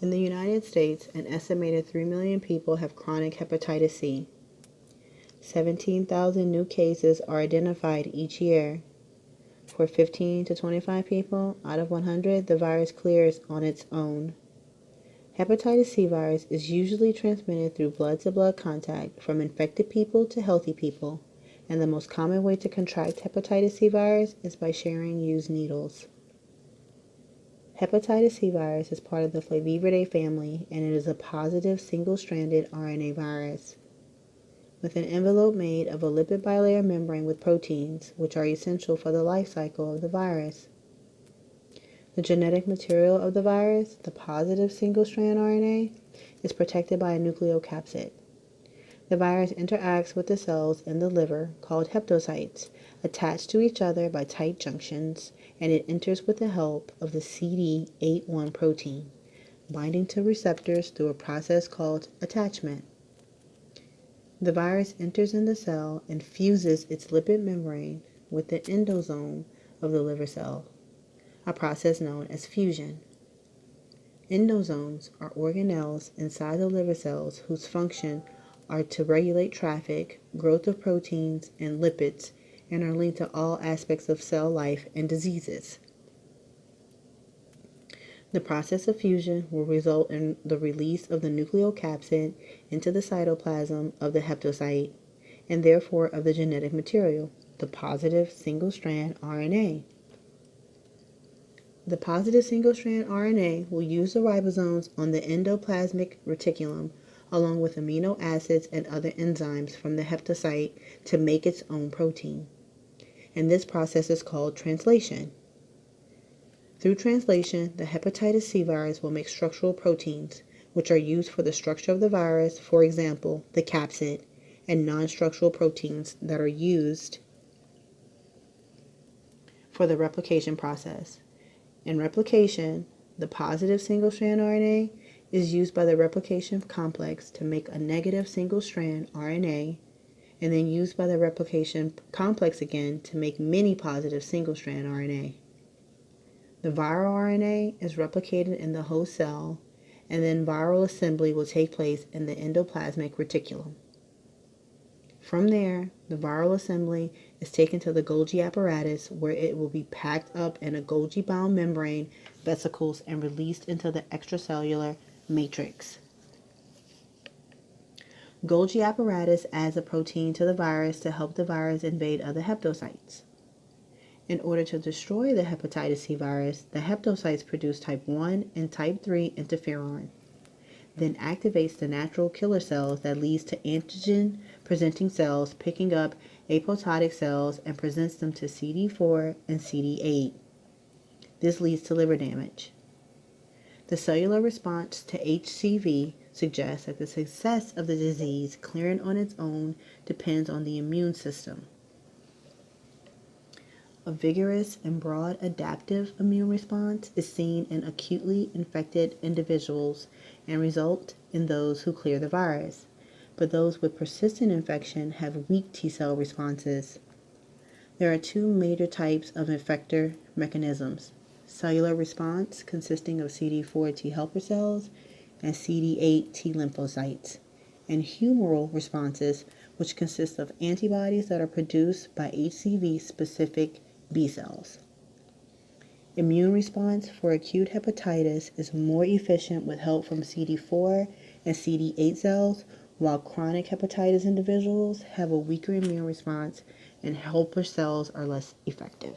In the United States, an estimated 3 million people have chronic hepatitis C. 17,000 new cases are identified each year. For 15 to 25 people out of 100, the virus clears on its own. Hepatitis C virus is usually transmitted through blood-to-blood contact from infected people to healthy people, and the most common way to contract hepatitis C virus is by sharing used needles. Hepatitis C virus is part of the Flaviviridae family, and it is a positive single-stranded RNA virus with an envelope made of a lipid bilayer membrane with proteins, which are essential for the life cycle of the virus. The genetic material of the virus, the positive single-strand RNA, is protected by a nucleocapsid. The virus interacts with the cells in the liver, called hepatocytes, attached to each other by tight junctions, and it enters with the help of the CD81 protein, binding to receptors through a process called attachment. The virus enters in the cell and fuses its lipid membrane with the endosome of the liver cell, a process known as fusion. Endosomes are organelles inside the liver cells whose function are to regulate traffic, growth of proteins, and lipids, and are linked to all aspects of cell life and diseases. The process of fusion will result in the release of the nucleocapsid into the cytoplasm of the hepatocyte, and therefore of the genetic material, the positive single-strand RNA. The positive single-strand RNA will use the ribosomes on the endoplasmic reticulum, along with amino acids and other enzymes from the hepatocyte to make its own protein. And this process is called translation. Through translation, the hepatitis C virus will make structural proteins, which are used for the structure of the virus, for example, the capsid, and non-structural proteins that are used for the replication process. In replication, the positive single-strand RNA is used by the replication complex to make a negative single-strand RNA, and then used by the replication complex again to make many positive single-strand RNA. The viral RNA is replicated in the host cell, and then viral assembly will take place in the endoplasmic reticulum. From there, the viral assembly is taken to the Golgi apparatus, where it will be packed up in a Golgi-bound membrane vesicles and released into the extracellular matrix. Golgi apparatus adds a protein to the virus to help the virus invade other hepatocytes. In order to destroy the hepatitis C virus, the hepatocytes produce type 1 and type 3 interferon, then activates the natural killer cells that leads to antigen-presenting cells picking up apoptotic cells and presents them to CD4 and CD8. This leads to liver damage. The cellular response to HCV suggests that the success of the disease clearing on its own depends on the immune system. A vigorous and broad adaptive immune response is seen in acutely infected individuals and results in those who clear the virus, but those with persistent infection have weak T-cell responses. There are two major types of effector mechanisms: cellular response, consisting of CD4 T helper cells and CD8 T lymphocytes, and humoral responses, which consist of antibodies that are produced by HCV-specific B cells. Immune response for acute hepatitis is more efficient with help from CD4 and CD8 cells, while chronic hepatitis individuals have a weaker immune response and helper cells are less effective.